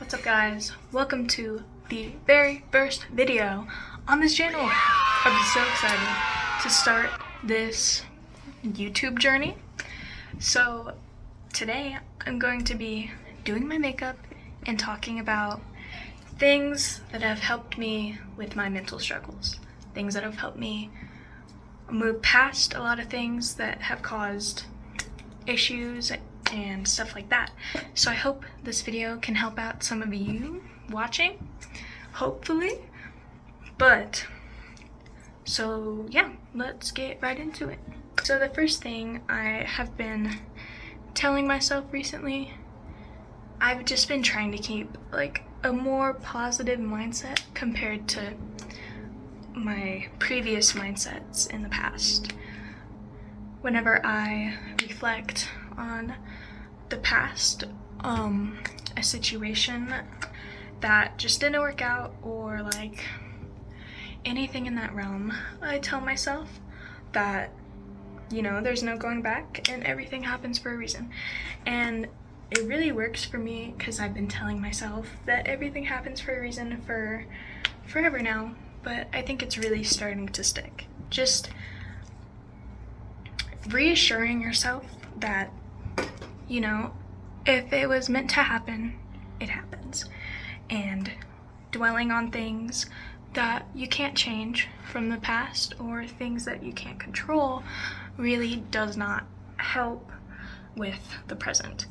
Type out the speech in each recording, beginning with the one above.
What's up guys? Welcome to the very first video on this channel. I'm so excited to start this YouTube journey. So today I'm going to be doing my makeup and talking about things that have helped me with my mental struggles. Things that have helped me move past a lot of things that have caused issues and stuff like that. So I hope this video can help out some of you watching, hopefully. But so yeah, let's get right into it. So the first thing I have been telling myself recently, I've just been trying to keep like a more positive mindset compared to my previous mindsets in the past. Whenever I reflect on the past, a situation that just didn't work out or like anything in that realm, I tell myself that, you know, there's no going back and everything happens for a reason. And it really works for me because I've been telling myself that everything happens for a reason for forever now, but I think it's really starting to stick. Just reassuring yourself that, you know, if it was meant to happen, it happens. And dwelling on things that you can't change from the past or things that you can't control really does not help with the present.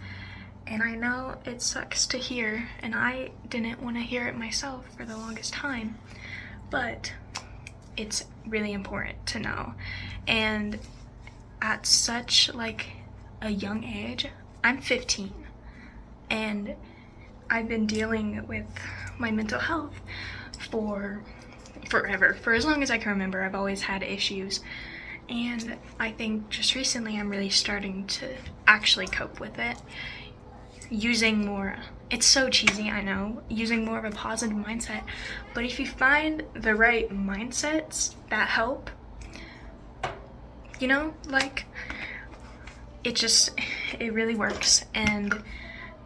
And I know it sucks to hear, and I didn't want to hear it myself for the longest time, but it's really important to know. And at such like a young age, I'm 15, and I've been dealing with my mental health for forever. For as long as I can remember, I've always had issues. And I think just recently I'm really starting to actually cope with it. Using more, it's so cheesy, I know, using more of a positive mindset. But if you find the right mindsets that help, you know, like, it really works. And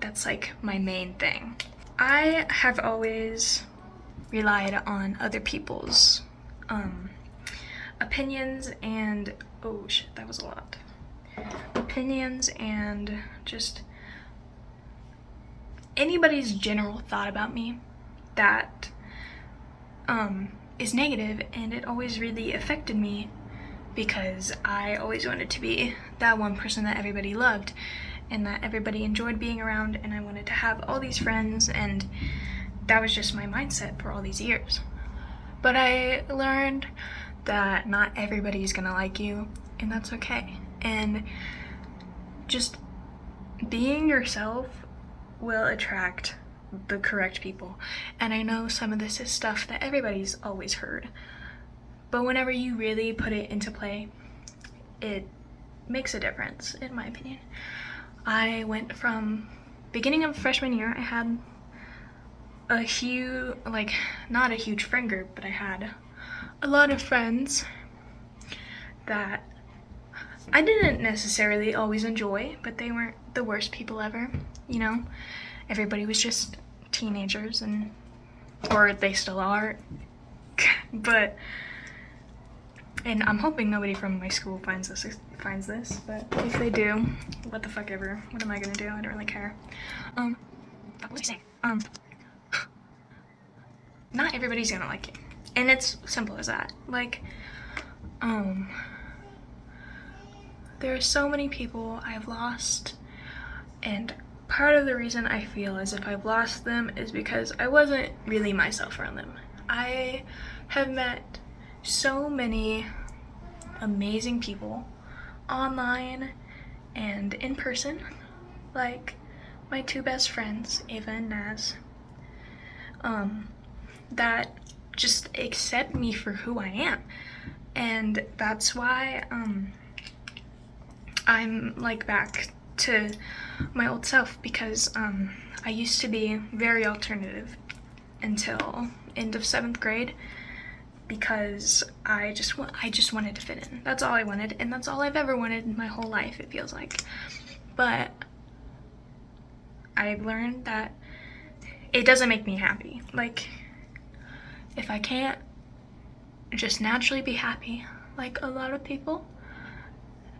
that's like my main thing. I have always relied on other people's opinions and, oh shit, that was a lot. Opinions and just anybody's general thought about me that is negative, and it always really affected me because I always wanted to be that one person that everybody loved and that everybody enjoyed being around, and I wanted to have all these friends, and that was just my mindset for all these years. But I learned that not everybody's gonna like you, and that's okay. And just being yourself will attract the correct people. And I know some of this is stuff that everybody's always heard, but whenever you really put it into play, it makes a difference, in my opinion. I went from beginning of freshman year, I had a huge, like, not a huge friend group, but I had a lot of friends that I didn't necessarily always enjoy, but they weren't the worst people ever, you know? Everybody was just teenagers, or they still are, but, and I'm hoping nobody from my school finds this, but if they do, what the fuck ever, what am I gonna do? I don't really care. What was I saying? Not everybody's gonna like you, and it's simple as that. Like, there are so many people I've lost, and part of the reason I feel as if I've lost them is because I wasn't really myself around them. I have met so many amazing people online and in person, like my two best friends, Ava and Naz, that just accept me for who I am. And that's why I'm like back to my old self, because I used to be very alternative until end of 7th grade, because I just wanted to fit in. That's all I wanted, and that's all I've ever wanted in my whole life, it feels like. But I've learned that it doesn't make me happy. Like, if I can't just naturally be happy like a lot of people,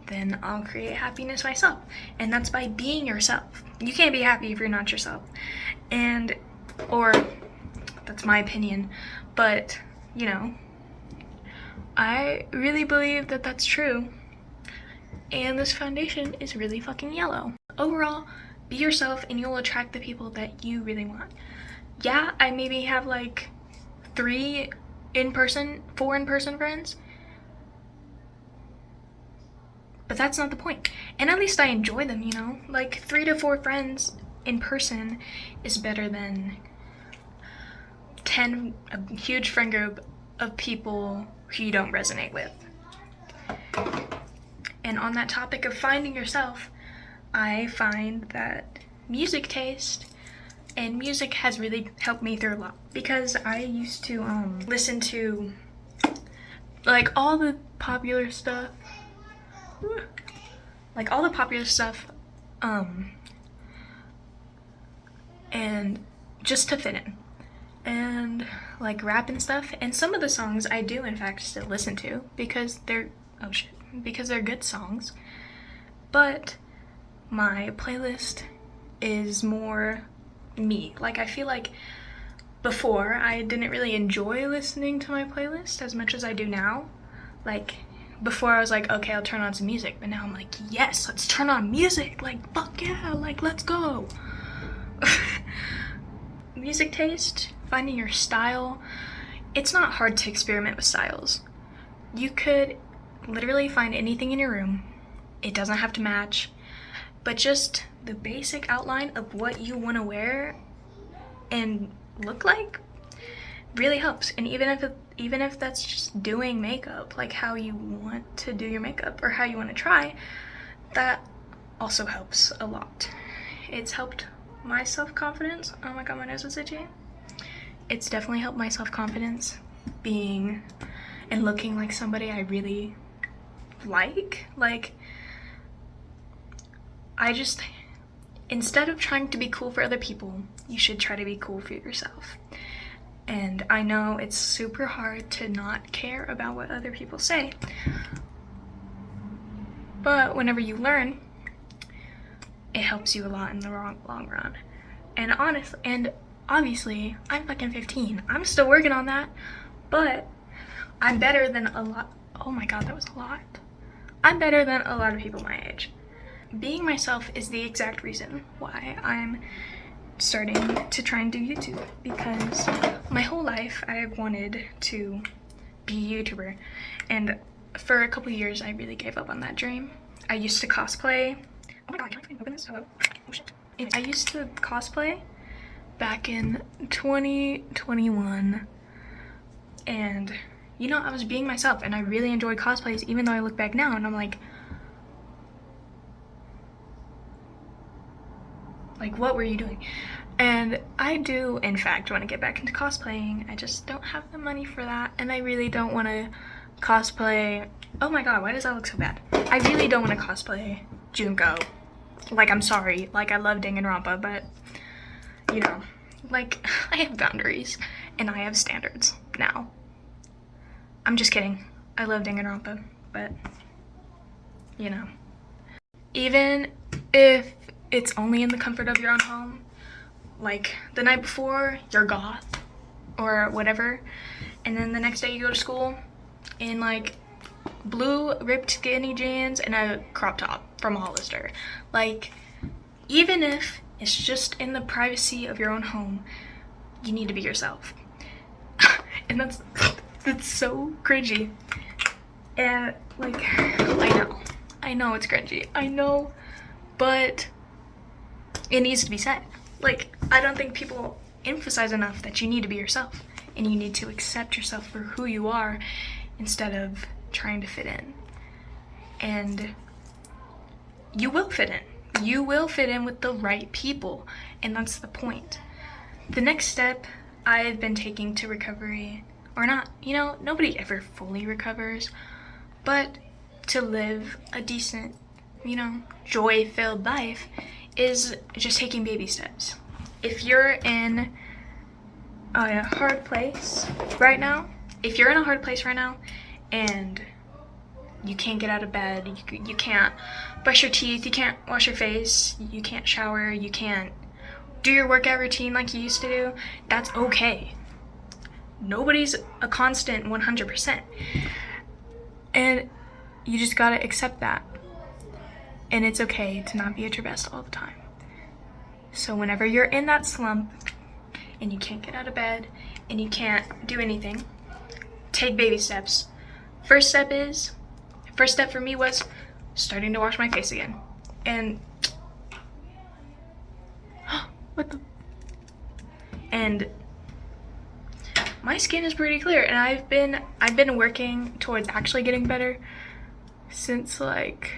then I'll create happiness myself. And that's by being yourself. You can't be happy if you're not yourself. And, or, that's my opinion, but, you know, I really believe that that's true. And this foundation is really fucking yellow. Overall, be yourself and you'll attract the people that you really want. Yeah, I maybe have like 4 in-person friends, but that's not the point. And at least I enjoy them, you know? Like 3 to 4 friends in person is better than 10, a huge friend group of people who you don't resonate with. And on that topic of finding yourself, I find that music taste and music has really helped me through a lot, because I used to listen to like all the popular stuff, and just to fit in, and like rap and stuff. And some of the songs I do in fact still listen to because they're good songs, but my playlist is more me. Like, I feel like before I didn't really enjoy listening to my playlist as much as I do now. Like, before I was like, okay, I'll turn on some music, but now I'm like, yes, let's turn on music, like, fuck yeah, like, let's go. Music taste, finding your style, it's not hard to experiment with styles. You could literally find anything in your room. It doesn't have to match, but just the basic outline of what you want to wear and look like really helps. And even if that's just doing makeup, like how you want to do your makeup or how you want to try, that also helps a lot. It's helped my self-confidence. Oh my god, my nose is itchy. It's definitely helped my self-confidence being and looking like somebody I really like. Like, I just, instead of trying to be cool for other people, you should try to be cool for yourself. And I know it's super hard to not care about what other people say, but whenever you learn, it helps you a lot in the long run. And obviously, I'm fucking 15. I'm still working on that, but I'm better than a lot. Oh my god, that was a lot. I'm better than a lot of people my age. Being myself is the exact reason why I'm starting to try and do YouTube, because my whole life I've wanted to be a YouTuber, and for a couple years I really gave up on that dream. I used to cosplay. Oh my god, can I open this? Hello? Oh shit. I used to cosplay back in 2021, and you know, I was being myself and I really enjoyed cosplays, even though I look back now and I'm like, what were you doing? And I do, in fact, want to get back into cosplaying. I just don't have the money for that, and I really don't want to cosplay. Oh my god, why does that look so bad? I really don't want to cosplay Junko. Like, I'm sorry, like, I love Danganronpa, but, you know, like, I have boundaries, and I have standards now. I'm just kidding. I love Danganronpa, but, you know. Even if it's only in the comfort of your own home, like the night before you're goth or whatever, and then the next day you go to school in like blue ripped skinny jeans and a crop top from Hollister. Like, even if it's just in the privacy of your own home, you need to be yourself. And that's so cringy. And like, I know it's cringy, I know, but it needs to be said. Like, I don't think people emphasize enough that you need to be yourself and you need to accept yourself for who you are instead of trying to fit in. And you will fit in. You will fit in with the right people, and that's the point. The next step I've been taking to recovery, or not, you know, nobody ever fully recovers, but to live a decent, you know, joy-filled life is just taking baby steps. if you're in a hard place right now, and you can't get out of bed, you can't brush your teeth, you can't wash your face, you can't shower, you can't do your workout routine like you used to do, that's okay. Nobody's a constant 100%. And you just gotta accept that. And it's okay to not be at your best all the time. So whenever you're in that slump and you can't get out of bed and you can't do anything, take baby steps. First step for me was starting to wash my face again. And and my skin is pretty clear, and I've been working towards actually getting better since like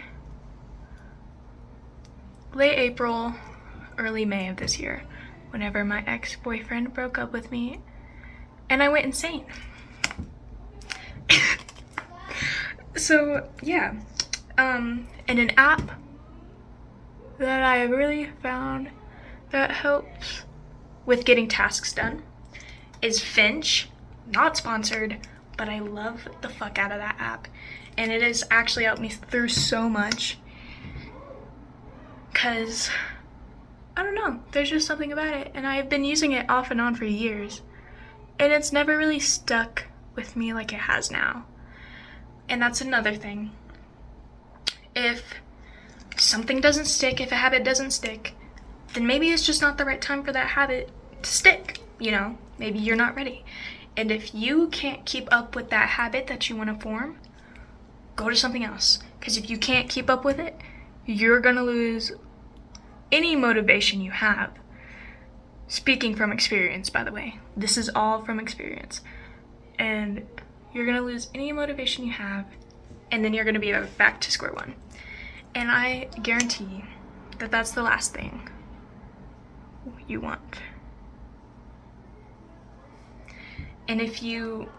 late April, early May of this year, whenever my ex-boyfriend broke up with me and I went insane. So yeah, and an app that I really found that helps with getting tasks done is Finch. Not sponsored, but I love the fuck out of that app, and it has actually helped me through so much, because I don't know, there's just something about it, and I've been using it off and on for years, and it's never really stuck with me like it has now. And that's another thing. If something doesn't stick, if a habit doesn't stick, then maybe it's just not the right time for that habit to stick, you know? Maybe you're not ready. And if you can't keep up with that habit that you want to form, go to something else. Because if you can't keep up with it, you're gonna lose any motivation you have. Speaking from experience, by the way. This is all from experience. And you're gonna lose any motivation you have, and then you're gonna be back to square one. And I guarantee that that's the last thing you want. And if you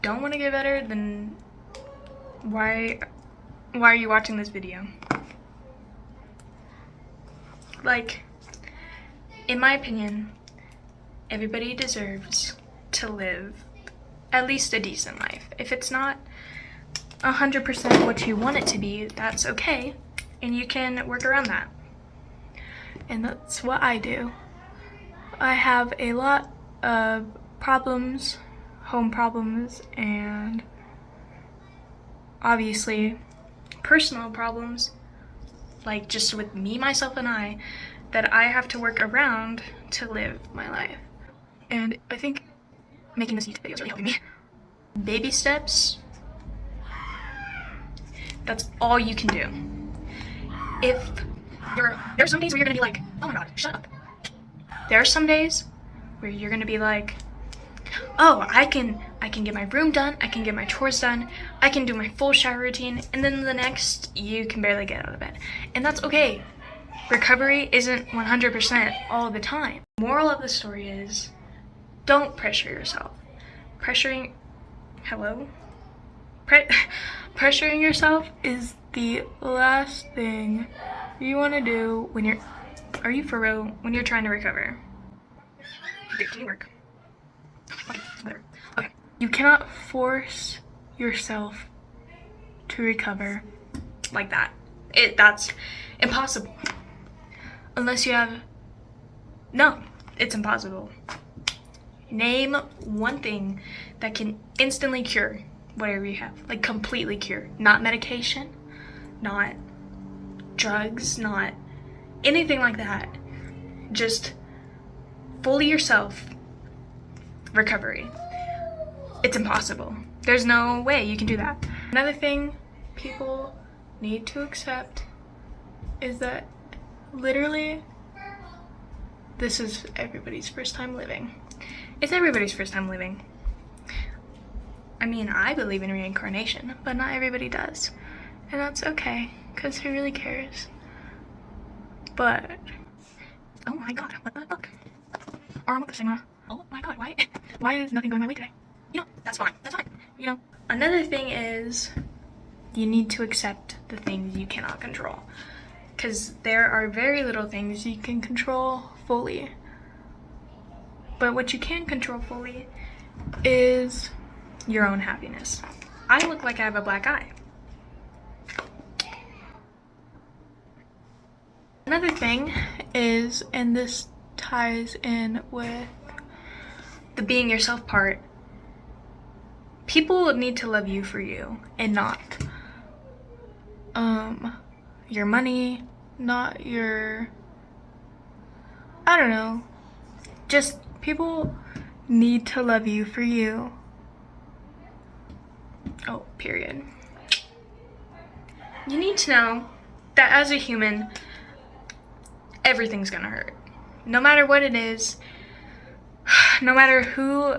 don't want to get better, then why are you watching this video? Like, in my opinion, everybody deserves to live at least a decent life. If it's not 100% what you want it to be, that's okay, and you can work around that. And that's what I do. I have a lot of problems, home problems, and obviously personal problems, like just with me, myself, and I, that I have to work around to live my life. And I think making this YouTube video is really helping me. Baby steps, that's all you can do. If there are some days where you're gonna be like, oh my god, shut up. There are some days where you're gonna be like, oh, I can get my room done, I can get my chores done, I can do my full shower routine, and then the next, you can barely get out of bed. And that's okay. Recovery isn't 100% all the time. Moral of the story is, don't pressure yourself. Pressuring yourself is the last thing you want to do when you're, are you for real? When you're trying to recover. Dude, can you work? Okay. You cannot force yourself to recover like that. That's impossible. Unless you have, no, it's impossible. Name one thing that can instantly cure whatever you have, like completely cure. Not medication, not drugs, not anything like that. Just fully yourself recovery. It's impossible. There's no way you can do that. Another thing people need to accept is that literally this is everybody's first time living. It's everybody's first time living. I mean, I believe in reincarnation, but not everybody does. And that's okay, because who really cares? But, oh my god, what the fuck? Arm with the singer. Oh my god, why is nothing going my way today? You know, that's fine, you know. Another thing is, you need to accept the things you cannot control. Because there are very little things you can control fully. But what you can control fully is your own happiness. I look like I have a black eye. Another thing is, and this ties in with the being yourself part, people need to love you for you and not your money, not your, I don't know, just people need to love you for you. Oh, period. You need to know that as a human, everything's gonna hurt. No matter what it is, no matter who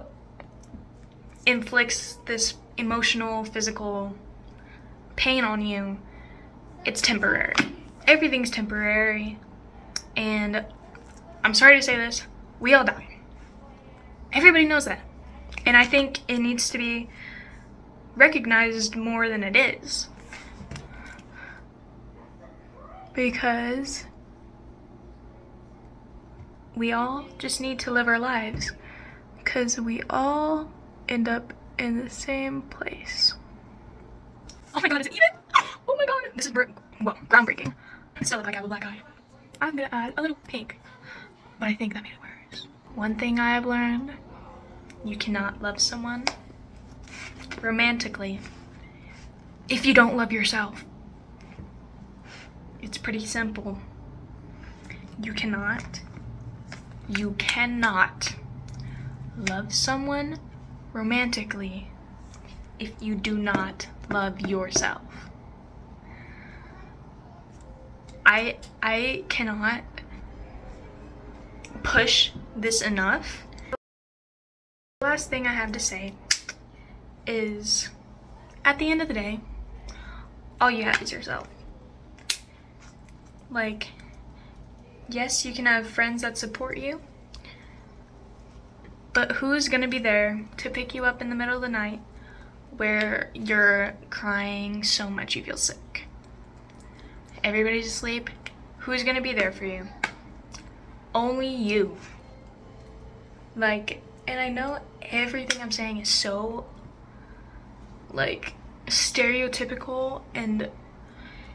inflicts this emotional, physical pain on you, it's temporary. Everything's temporary. And I'm sorry to say this, we all die. Everybody knows that. And I think it needs to be recognized more than it is. Because we all just need to live our lives. Because we all end up in the same place. Oh my god, is it even? Oh my god, this is groundbreaking. I still look like I have a black eye. I'm gonna add a little pink, but I think that made it worse. One thing I have learned, you cannot love someone romantically if you don't love yourself. It's pretty simple. You cannot love someone romantically if you do not love yourself. I cannot push this enough. The last thing I have to say is, at the end of the day, all you have is yourself. Like, yes, you can have friends that support you, but who's gonna be there to pick you up in the middle of the night where you're crying so much you feel sick? Everybody's asleep. Who's gonna be there for you? Only you. Like, and I know everything I'm saying is so, like, stereotypical and,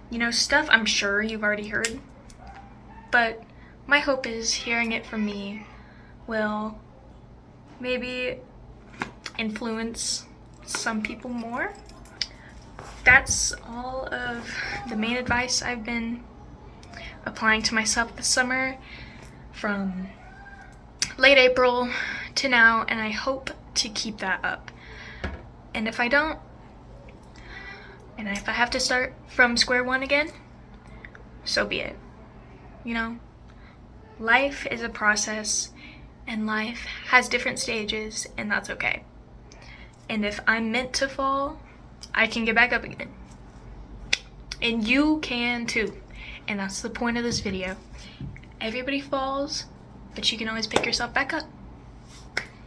you know, stuff I'm sure you've already heard. But my hope is hearing it from me will maybe influence some people more. That's all of the main advice I've been applying to myself this summer from late April to now, and I hope to keep that up. And if I don't, and if I have to start from square one again, so be it. You know, life is a process and life has different stages, and that's okay. And if I'm meant to fall, I can get back up again. And you can too. And that's the point of this video. Everybody falls, but you can always pick yourself back up.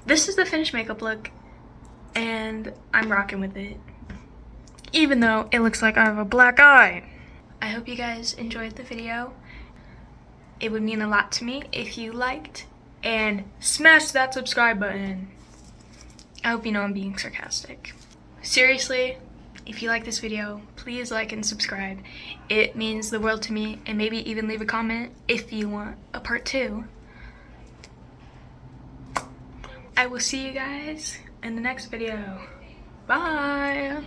This is the finished makeup look, and I'm rocking with it, even though it looks like I have a black eye. I hope you guys enjoyed the video. It would mean a lot to me if you liked and smash that subscribe button. I hope you know I'm being sarcastic. Seriously, if you like this video, please like and subscribe. It means the world to me, and maybe even leave a comment if you want a part 2. I will see you guys in the next video. Bye!